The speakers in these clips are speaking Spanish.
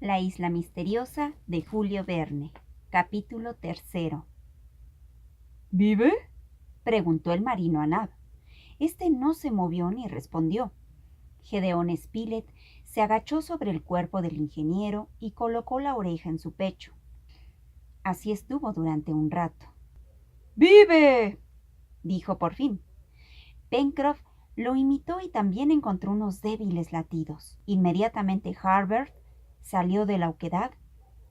La isla misteriosa de Julio Verne. Capítulo 3. ¿Vive? Preguntó el marino a Nab. Este no se movió ni respondió. Gedeón Spilett se agachó sobre el cuerpo del ingeniero y colocó la oreja en su pecho. Así estuvo durante un rato. ¡Vive!, dijo por fin. Pencroff lo imitó y también encontró unos débiles latidos. Inmediatamente Harbert salió de la oquedad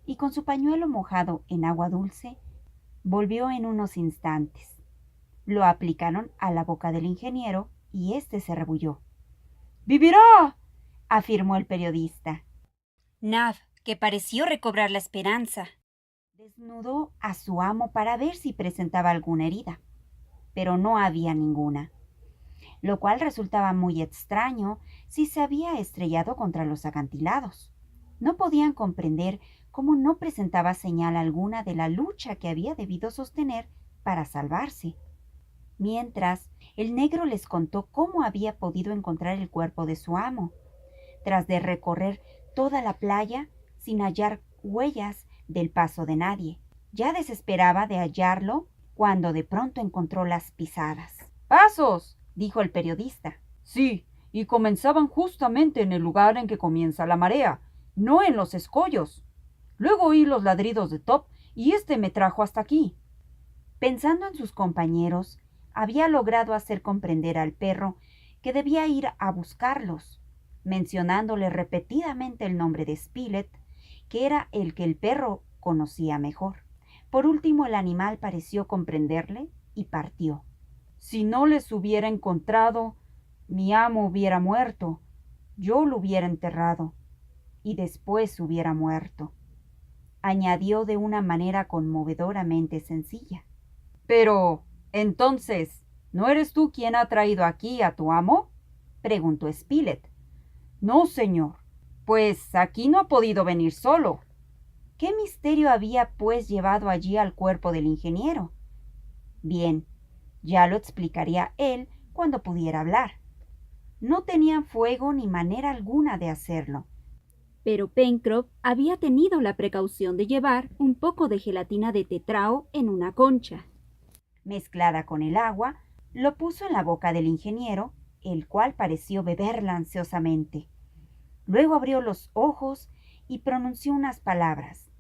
y con su pañuelo mojado en agua dulce volvió en unos instantes. Lo aplicaron a la boca del ingeniero y éste se rebulló. ¡Vivirá!, afirmó el periodista. Nab, que pareció recobrar la esperanza, desnudó a su amo para ver si presentaba alguna herida, pero no había ninguna, lo cual resultaba muy extraño si se había estrellado contra los acantilados. No podían comprender cómo no presentaba señal alguna de la lucha que había debido sostener para salvarse. Mientras, el negro les contó cómo había podido encontrar el cuerpo de su amo, tras de recorrer toda la playa sin hallar huellas del paso de nadie. Ya desesperaba de hallarlo cuando de pronto encontró las pisadas. ¡Pasos!, dijo el periodista. Sí, y comenzaban justamente en el lugar en que comienza la marea, no en los escollos. Luego oí los ladridos de Top y este me trajo hasta aquí. Pensando en sus compañeros, había logrado hacer comprender al perro que debía ir a buscarlos, mencionándole repetidamente el nombre de Spilett, que era el que el perro conocía mejor. Por último, el animal pareció comprenderle y partió. Si no les hubiera encontrado, mi amo hubiera muerto, yo lo hubiera enterrado, y después hubiera muerto, añadió de una manera conmovedoramente sencilla. Pero, entonces, ¿no eres tú quien ha traído aquí a tu amo?, preguntó Spilett. No, señor, pues aquí no ha podido venir solo. ¿Qué misterio había, pues, llevado allí al cuerpo del ingeniero? Bien, ya lo explicaría él cuando pudiera hablar. No tenían fuego ni manera alguna de hacerlo. Pero Pencroff había tenido la precaución de llevar un poco de gelatina de tetrao en una concha. Mezclada con el agua, lo puso en la boca del ingeniero, el cual pareció beberla ansiosamente. Luego abrió los ojos y pronunció unas palabras.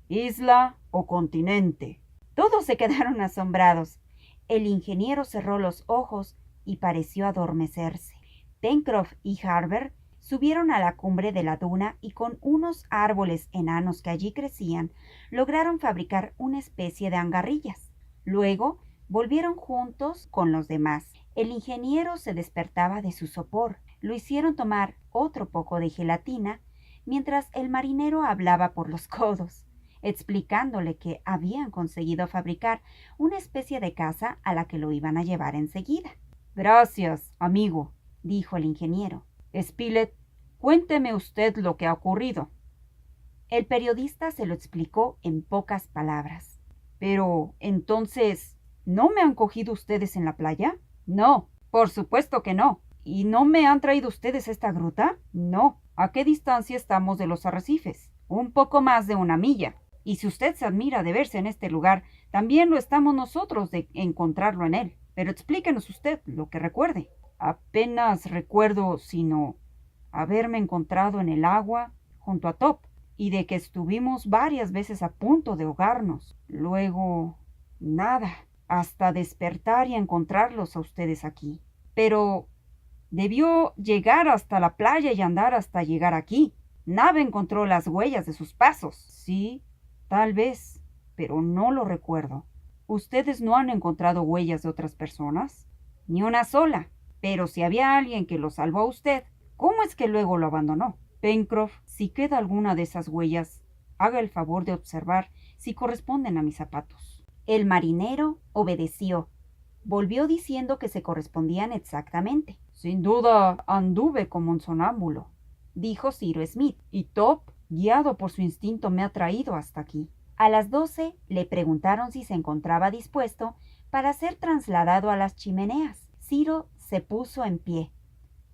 ¿Isla o continente? Todos se quedaron asombrados. El ingeniero cerró los ojos y pareció adormecerse. Pencroff y Harbert subieron a la cumbre de la duna y con unos árboles enanos que allí crecían, lograron fabricar una especie de angarrillas. Luego volvieron juntos con los demás. El ingeniero se despertaba de su sopor. Lo hicieron tomar otro poco de gelatina, mientras el marinero hablaba por los codos, explicándole que habían conseguido fabricar una especie de casa a la que lo iban a llevar enseguida. Gracias, amigo, dijo el ingeniero. Spilett, cuénteme usted lo que ha ocurrido. El periodista se lo explicó en pocas palabras. Pero, entonces, ¿no me han cogido ustedes en la playa? No, por supuesto que no. ¿Y no me han traído ustedes a esta gruta? No. ¿A qué distancia estamos de los arrecifes? Un poco más de 1 milla. Y si usted se admira de verse en este lugar, también lo estamos nosotros de encontrarlo en él. Pero explíquenos usted lo que recuerde. Apenas recuerdo, sino haberme encontrado en el agua junto a Top, y de que estuvimos varias veces a punto de ahogarnos. Luego, nada, hasta despertar y encontrarlos a ustedes aquí. Pero debió llegar hasta la playa y andar hasta llegar aquí. Nab encontró las huellas de sus pasos. Sí, tal vez, pero no lo recuerdo. ¿Ustedes no han encontrado huellas de otras personas? Ni una sola. Pero si había alguien que lo salvó a usted, ¿cómo es que luego lo abandonó? Pencroff, si queda alguna de esas huellas, haga el favor de observar si corresponden a mis zapatos. El marinero obedeció. Volvió diciendo que se correspondían exactamente. Sin duda anduve como un sonámbulo, dijo Cyrus Smith. Y Top, guiado por su instinto, me ha traído hasta aquí. A las 12 le preguntaron si se encontraba dispuesto para ser trasladado a las chimeneas. Ciro se puso en pie.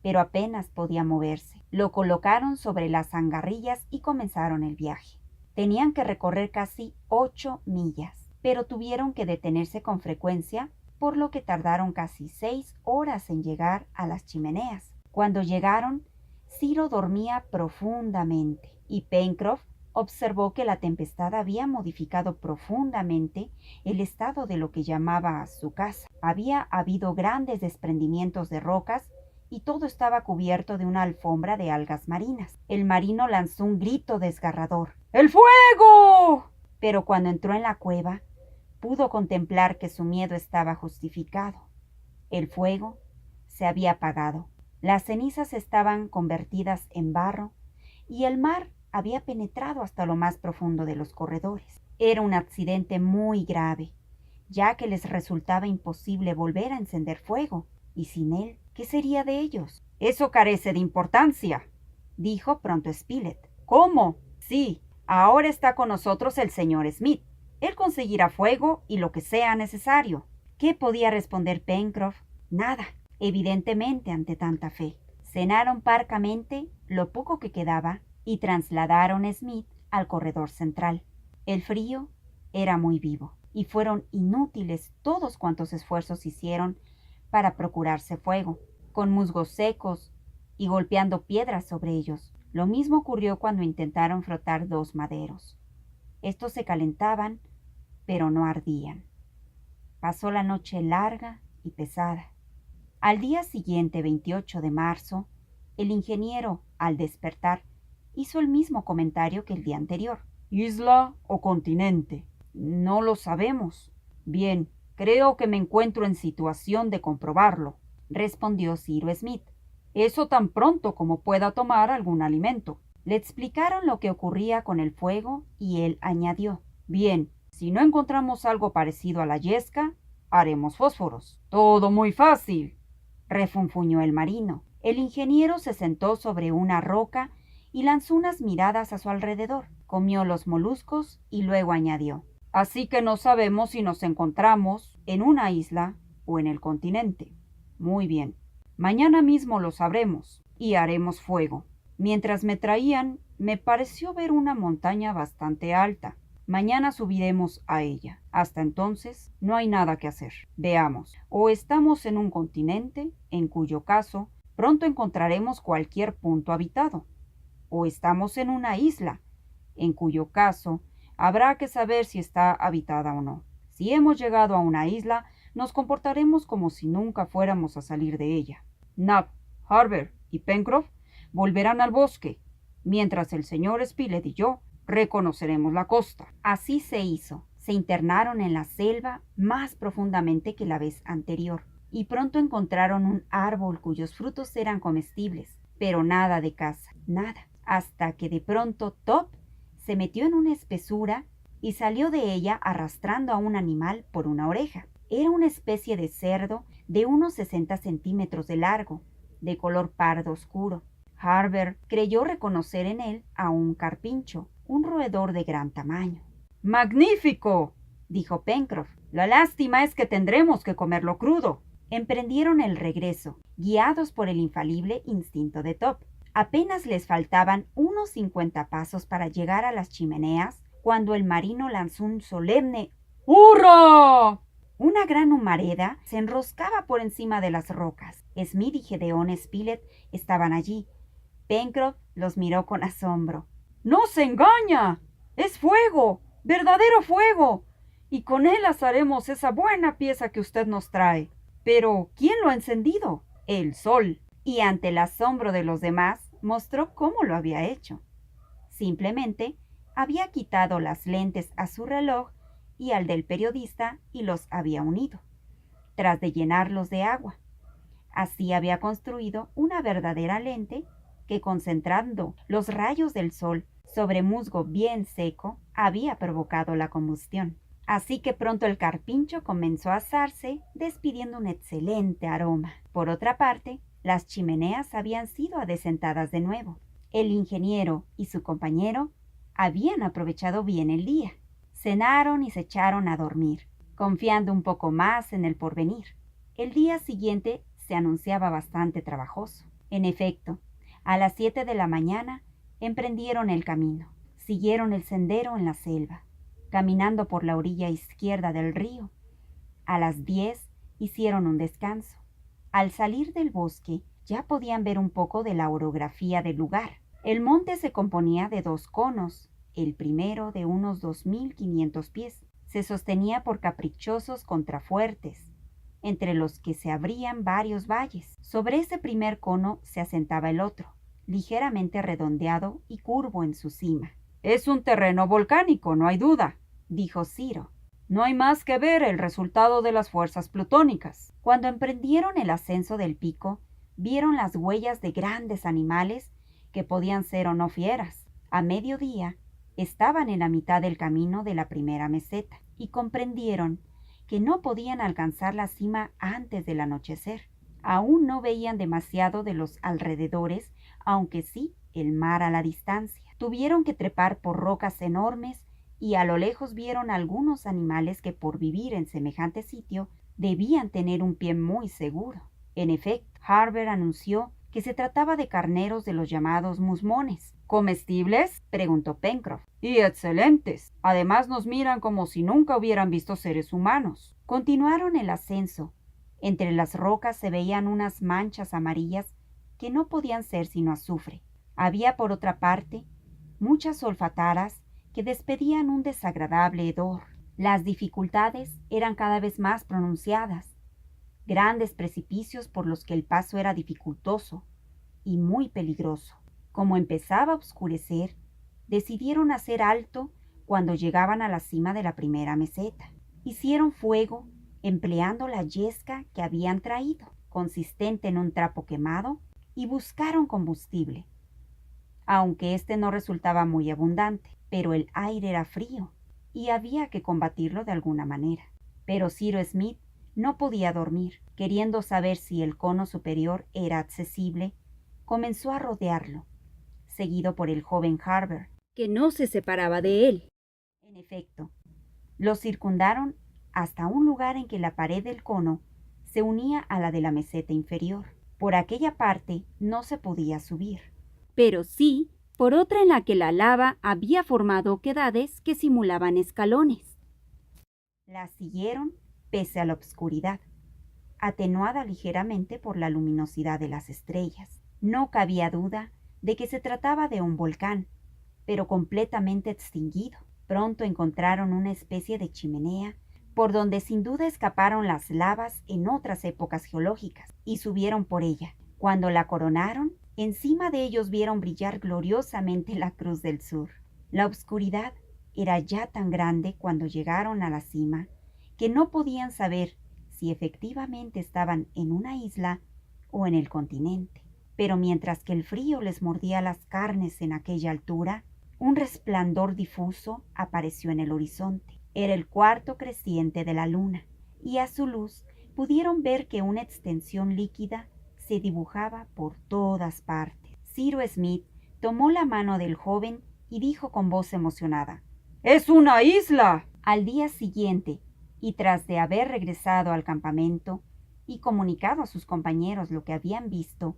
pero apenas podía moverse. Lo colocaron sobre las zangarrillas y comenzaron el viaje. Tenían que recorrer casi 8 millas, pero tuvieron que detenerse con frecuencia, por lo que tardaron casi 6 horas en llegar a las chimeneas. Cuando llegaron, Ciro dormía profundamente y Pencroff observó que la tempestad había modificado profundamente el estado de lo que llamaba su casa. Había habido grandes desprendimientos de rocas y todo estaba cubierto de una alfombra de algas marinas. El marino lanzó un grito desgarrador. ¡El fuego! Pero cuando entró en la cueva, pudo contemplar que su miedo estaba justificado. El fuego se había apagado. Las cenizas estaban convertidas en barro y el mar había penetrado hasta lo más profundo de los corredores. Era un accidente muy grave, ya que les resultaba imposible volver a encender fuego, y sin él, ¿qué sería de ellos? Eso carece de importancia, dijo pronto Spilett. ¿Cómo? Sí, ahora está con nosotros el señor Smith. Él conseguirá fuego y lo que sea necesario. ¿Qué podía responder Pencroff? Nada, evidentemente, ante tanta fe. Cenaron parcamente lo poco que quedaba y trasladaron a Smith al corredor central. El frío era muy vivo y fueron inútiles todos cuantos esfuerzos hicieron para procurarse fuego, con musgos secos y golpeando piedras sobre ellos. Lo mismo ocurrió cuando intentaron frotar 2 maderos. Estos se calentaban, pero no ardían. Pasó la noche larga y pesada. Al día siguiente, 28 de marzo, el ingeniero, al despertar, hizo el mismo comentario que el día anterior. ¿Isla o continente? No lo sabemos. Bien, creo que me encuentro en situación de comprobarlo, respondió Cyrus Smith. Eso tan pronto como pueda tomar algún alimento. Le explicaron lo que ocurría con el fuego y él añadió. Bien, si no encontramos algo parecido a la yesca, haremos fósforos. Todo muy fácil, refunfuñó el marino. El ingeniero se sentó sobre una roca y lanzó unas miradas a su alrededor. Comió los moluscos y luego añadió. Así que no sabemos si nos encontramos en una isla o en el continente. Muy bien. Mañana mismo lo sabremos y haremos fuego. Mientras me traían, me pareció ver una montaña bastante alta. Mañana subiremos a ella. Hasta entonces, no hay nada que hacer. Veamos, o estamos en un continente, en cuyo caso, pronto encontraremos cualquier punto habitado, o estamos en una isla, en cuyo caso, habrá que saber si está habitada o no. Si hemos llegado a una isla, nos comportaremos como si nunca fuéramos a salir de ella. Nab, Harbert y Pencroff volverán al bosque, mientras el señor Spilett y yo reconoceremos la costa. Así se hizo. Se internaron en la selva más profundamente que la vez anterior, y pronto encontraron un árbol cuyos frutos eran comestibles, pero nada de caza, nada, hasta que de pronto Top se metió en una espesura y salió de ella arrastrando a un animal por una oreja. Era una especie de cerdo de unos 60 centímetros de largo, de color pardo oscuro. Harbert creyó reconocer en él a un carpincho, un roedor de gran tamaño. ¡Magnífico!, dijo Pencroff. La lástima es que tendremos que comerlo crudo. Emprendieron el regreso, guiados por el infalible instinto de Top. Apenas les faltaban unos 50 pasos para llegar a las chimeneas, cuando el marino lanzó un solemne ¡Hurra! Una gran humareda se enroscaba por encima de las rocas. Smith y Gedeón Spilett estaban allí. Pencroff los miró con asombro. ¡No se engaña! ¡Es fuego! ¡Verdadero fuego! Y con él asaremos esa buena pieza que usted nos trae. Pero, ¿quién lo ha encendido? El sol. Y ante el asombro de los demás, mostró cómo lo había hecho. Simplemente había quitado las lentes a su reloj y al del periodista y los había unido, tras de llenarlos de agua. Así había construido una verdadera lente que, concentrando los rayos del sol sobre musgo bien seco, había provocado la combustión. Así que pronto el carpincho comenzó a asarse, despidiendo un excelente aroma. Por otra parte, las chimeneas habían sido adecentadas de nuevo. El ingeniero y su compañero habían aprovechado bien el día. Cenaron y se echaron a dormir, confiando un poco más en el porvenir. El día siguiente se anunciaba bastante trabajoso. En efecto, a las 7 de la mañana emprendieron el camino. Siguieron el sendero en la selva, caminando por la orilla izquierda del río. A las 10 hicieron un descanso. Al salir del bosque ya podían ver un poco de la orografía del lugar. El monte se componía de 2 conos, el primero de unos 2.500 pies. Se sostenía por caprichosos contrafuertes, entre los que se abrían varios valles. Sobre ese primer cono se asentaba el otro, ligeramente redondeado y curvo en su cima. Es un terreno volcánico, no hay duda, dijo Ciro. No hay más que ver el resultado de las fuerzas plutónicas. Cuando emprendieron el ascenso del pico, vieron las huellas de grandes animales que podían ser o no fieras. A mediodía, estaban en la mitad del camino de la primera meseta y comprendieron que no podían alcanzar la cima antes del anochecer. Aún no veían demasiado de los alrededores, aunque sí el mar a la distancia. Tuvieron que trepar por rocas enormes y a lo lejos vieron algunos animales que por vivir en semejante sitio debían tener un pie muy seguro. En efecto, Harbert anunció que se trataba de carneros de los llamados musmones. ¿Comestibles?, preguntó Pencroff. Y excelentes. Además nos miran como si nunca hubieran visto seres humanos. Continuaron el ascenso. Entre las rocas se veían unas manchas amarillas que no podían ser sino azufre. Había por otra parte muchas olfataras que despedían un desagradable hedor. Las dificultades eran cada vez más pronunciadas. Grandes precipicios por los que el paso era dificultoso y muy peligroso. Como empezaba a oscurecer, decidieron hacer alto cuando llegaban a la cima de la primera meseta. Hicieron fuego empleando la yesca que habían traído, consistente en un trapo quemado, y buscaron combustible, aunque este no resultaba muy abundante, pero el aire era frío y había que combatirlo de alguna manera. Pero Cyrus Smith no podía dormir. Queriendo saber si el cono superior era accesible, comenzó a rodearlo, seguido por el joven Harbert, que no se separaba de él. En efecto, lo circundaron hasta un lugar en que la pared del cono se unía a la de la meseta inferior. Por aquella parte no se podía subir, pero sí por otra en la que la lava había formado oquedades que simulaban escalones. La siguieron pese a la obscuridad, atenuada ligeramente por la luminosidad de las estrellas. No cabía duda de que se trataba de un volcán, pero completamente extinguido. Pronto encontraron una especie de chimenea por donde sin duda escaparon las lavas en otras épocas geológicas, y subieron por ella. Cuando la coronaron, encima de ellos vieron brillar gloriosamente la Cruz del Sur. La oscuridad era ya tan grande cuando llegaron a la cima que no podían saber si efectivamente estaban en una isla o en el continente. Pero mientras que el frío les mordía las carnes en aquella altura, un resplandor difuso apareció en el horizonte. Era el cuarto creciente de la luna, y a su luz pudieron ver que una extensión líquida se dibujaba por todas partes. Cyrus Smith tomó la mano del joven y dijo con voz emocionada: ¡Es una isla! Al día siguiente, y tras de haber regresado al campamento y comunicado a sus compañeros lo que habían visto,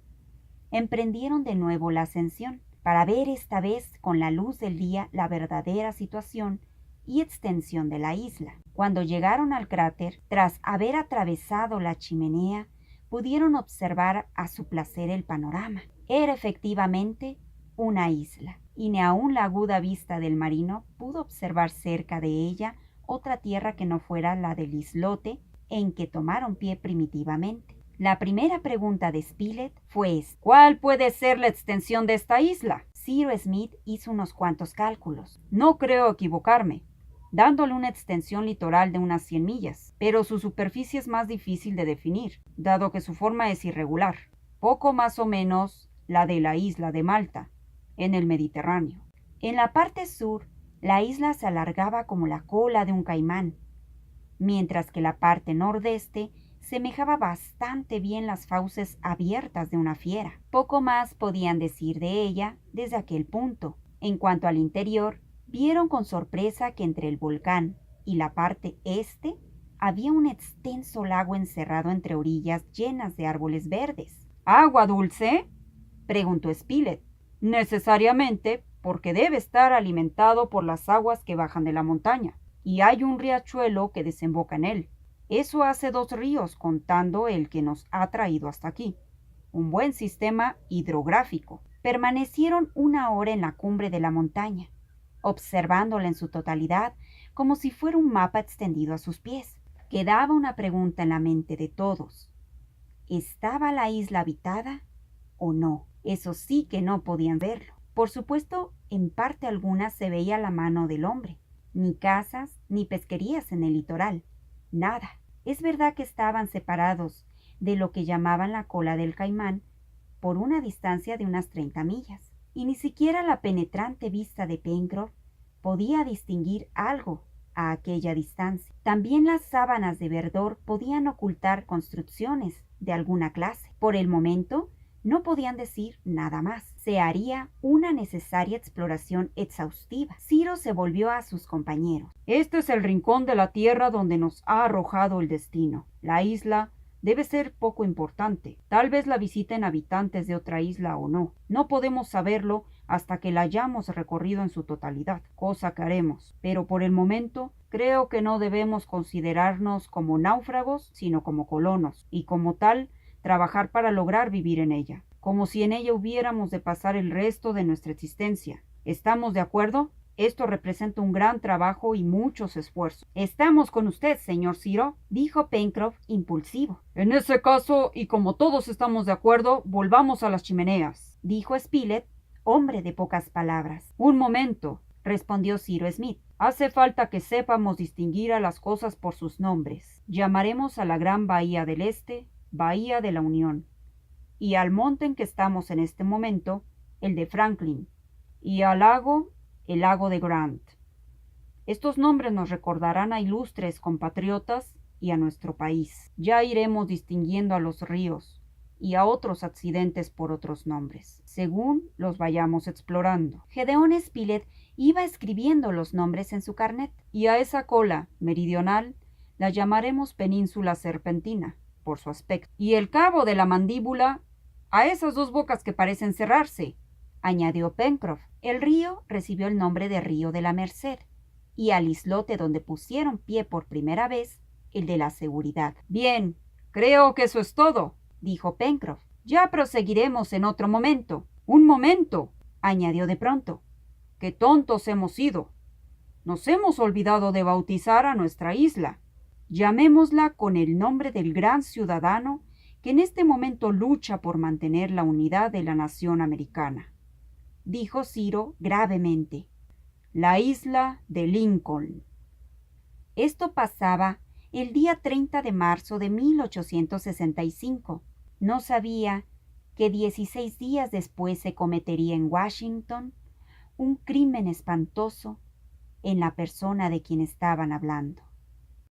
emprendieron de nuevo la ascensión, para ver esta vez con la luz del día la verdadera situación y extensión de la isla. Cuando llegaron al cráter, tras haber atravesado la chimenea, pudieron observar a su placer el panorama. Era efectivamente una isla, y ni aun la aguda vista del marino pudo observar cerca de ella otra tierra que no fuera la del islote en que tomaron pie primitivamente. La primera pregunta de Spilett fue: ¿cuál puede ser la extensión de esta isla? Cyrus Smith hizo unos cuantos cálculos. No creo equivocarme, dándole una extensión litoral de unas 100 millas, pero su superficie es más difícil de definir, dado que su forma es irregular, poco más o menos la de la isla de Malta, en el Mediterráneo. En la parte sur, la isla se alargaba como la cola de un caimán, mientras que la parte nordeste semejaba bastante bien las fauces abiertas de una fiera. Poco más podían decir de ella desde aquel punto. En cuanto al interior, vieron con sorpresa que entre el volcán y la parte este había un extenso lago encerrado entre orillas llenas de árboles verdes. ¿Agua dulce?, preguntó Spilett. Necesariamente, porque debe estar alimentado por las aguas que bajan de la montaña, y hay un riachuelo que desemboca en él. Eso hace 2 ríos, contando el que nos ha traído hasta aquí. Un buen sistema hidrográfico. Permanecieron 1 hora en la cumbre de la montaña, observándola en su totalidad como si fuera un mapa extendido a sus pies. Quedaba una pregunta en la mente de todos. ¿Estaba la isla habitada o no? Eso sí que no podían verlo. Por supuesto, en parte alguna se veía la mano del hombre. Ni casas, ni pesquerías en el litoral. Nada. Es verdad que estaban separados de lo que llamaban la cola del Caimán por una distancia de unas 30 millas, y ni siquiera la penetrante vista de Pencroff podía distinguir algo a aquella distancia. También las sábanas de verdor podían ocultar construcciones de alguna clase. Por el momento, no podían decir nada más. Se haría una necesaria exploración exhaustiva. Ciro se volvió a sus compañeros. Este es el rincón de la tierra donde nos ha arrojado el destino. La isla debe ser poco importante. Tal vez la visiten habitantes de otra isla o no. No podemos saberlo hasta que la hayamos recorrido en su totalidad, cosa que haremos. Pero por el momento, creo que no debemos considerarnos como náufragos, sino como colonos, y como tal, trabajar para lograr vivir en ella, como si en ella hubiéramos de pasar el resto de nuestra existencia. ¿Estamos de acuerdo? Esto representa un gran trabajo y muchos esfuerzos. Estamos con usted, señor Ciro, dijo Pencroff impulsivo. En ese caso, y como todos estamos de acuerdo, volvamos a las chimeneas, dijo Spilett, hombre de pocas palabras. Un momento, respondió Ciro Smith. Hace falta que sepamos distinguir a las cosas por sus nombres. Llamaremos a la gran bahía del Este, Bahía de la Unión, y al monte en que estamos en este momento, el de Franklin, y al lago, el lago de Grant. Estos nombres nos recordarán a ilustres compatriotas y a nuestro país. Ya iremos distinguiendo a los ríos y a otros accidentes por otros nombres, según los vayamos explorando. Gedeón Spilett iba escribiendo los nombres en su carnet. Y a esa cola meridional la llamaremos península serpentina, por su aspecto. Y el cabo de la mandíbula a esas 2 bocas que parecen cerrarse, añadió Pencroff. El río recibió el nombre de Río de la Merced, y al islote donde pusieron pie por primera vez, el de la Seguridad. Bien, creo que eso es todo, dijo Pencroff. Ya proseguiremos en otro momento. Un momento, añadió de pronto. ¡Qué tontos hemos sido! Nos hemos olvidado de bautizar a nuestra isla. Llamémosla con el nombre del gran ciudadano que en este momento lucha por mantener la unidad de la nación americana, dijo Ciro gravemente. La isla de Lincoln. Esto pasaba el día 30 de marzo de 1865. No sabía que 16 días después se cometería en Washington un crimen espantoso en la persona de quien estaban hablando.